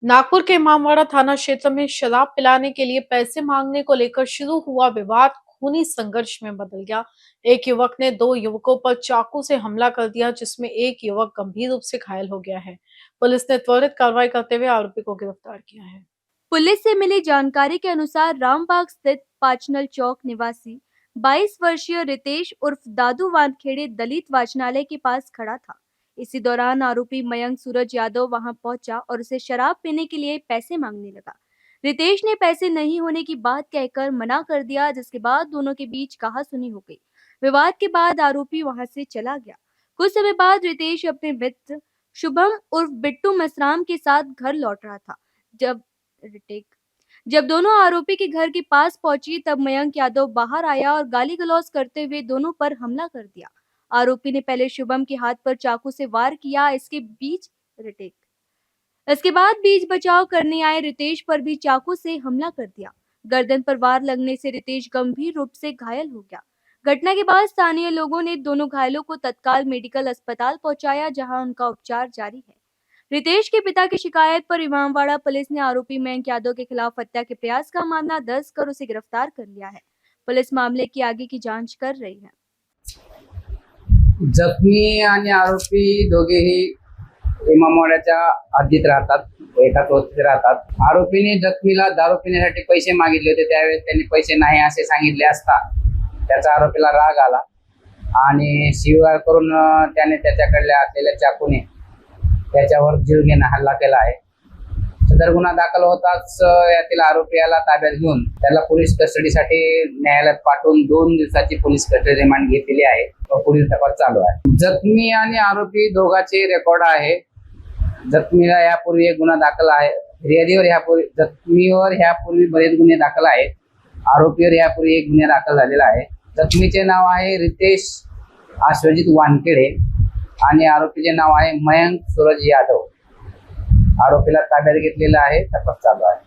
नागपुर के इमामबाड़ा थाना क्षेत्र में शराब पिलाने के लिए पैसे मांगने को लेकर शुरू हुआ विवाद खूनी संघर्ष में बदल गया। एक युवक ने दो युवकों पर चाकू से हमला कर दिया, जिसमें एक युवक गंभीर रूप से घायल हो गया है। पुलिस ने त्वरित कार्रवाई करते हुए आरोपी को गिरफ्तार किया है। पुलिस से मिली जानकारी के अनुसार रामबाग स्थित पाचनल चौक निवासी 22 वर्षीय रितेश उर्फ दादू वानखेड़े दलित वाचनालय के पास खड़ा था। इसी दौरान आरोपी मयंक सूरज यादव वहां पहुंचा और उसे शराब पीने के लिए पैसे मांगने लगा। रितेश ने पैसे नहीं होने की बात कहकर मना कर दिया, जिसके बाद दोनों के बीच कहासुनी हो गई। विवाद के बाद आरोपी वहां से चला गया। कुछ समय बाद रितेश अपने मित्र शुभम उर्फ बिट्टू मसराम के साथ घर लौट रहा था। जब रिटेक जब दोनों आरोपी के घर के पास पहुंची, तब मयंक यादव बाहर आया और गाली गलौज करते हुए दोनों पर हमला कर दिया। आरोपी ने पहले शुभम के हाथ पर चाकू से वार किया। रिटेक इसके बाद बीच बचाव करने आए रितेश पर भी चाकू से हमला कर दिया। गर्दन पर वार लगने से रितेश गंभीर रूप से घायल हो गया। घटना के बाद स्थानीय लोगों ने दोनों घायलों को तत्काल मेडिकल अस्पताल पहुंचाया, जहां उनका उपचार जारी है। रितेश के पिता की शिकायत पर इमामबाड़ा पुलिस ने आरोपी मयंक यादव के खिलाफ हत्या के प्रयास का मामला दर्ज कर उसे गिरफ्तार कर लिया है। पुलिस मामले की आगे की जांच कर रही है। जखमी आणि आरोपी दोघेही इमामवाड्याच्या हद्दीत राहतात, एकाच वस्तीत राहतात। आरोपीने जखमीला दारू पिण्यासाठी पैसे मागितले होते, त्यावेळेस त्यांनी पैसे नाही असे सांगितले असता त्याचा आरोपीला राग आला आणि शिवीगाळ करून त्याने त्याच्याकडल्या असलेल्या चाकूने त्याच्यावर जीवघेणा हल्ला केला आहे। सदर गुन्हा दाखल होताच यातील आरोपीला ताब्यात घेऊन त्याला पोलीस कस्टडीसाठी न्यायालयात पाठवून 2 दिवसाची पोलीस कस्टडी रिमांड घेतलेली आहे व पुढील तपास चालू आहे। जखमी आणि आरोपी दोघांचे रेकॉर्ड आहे। जखमीला यापूर्वी एक गुन्हा दाखल आहे, जखमीवर ह्यापूर्वी बरेच गुन्हे दाखल आहेत। आरोपीवर यापूर्वी एक गुन्हा दाखल झालेला आहे। जखमीचे नाव आहे रितेश अश्वजित वानखेडे आणि आरोपीचे नाव आहे मयंक सूरज यादव। आरोपीला ताब्यात घेतलेला आहे, तपास चालू आहे।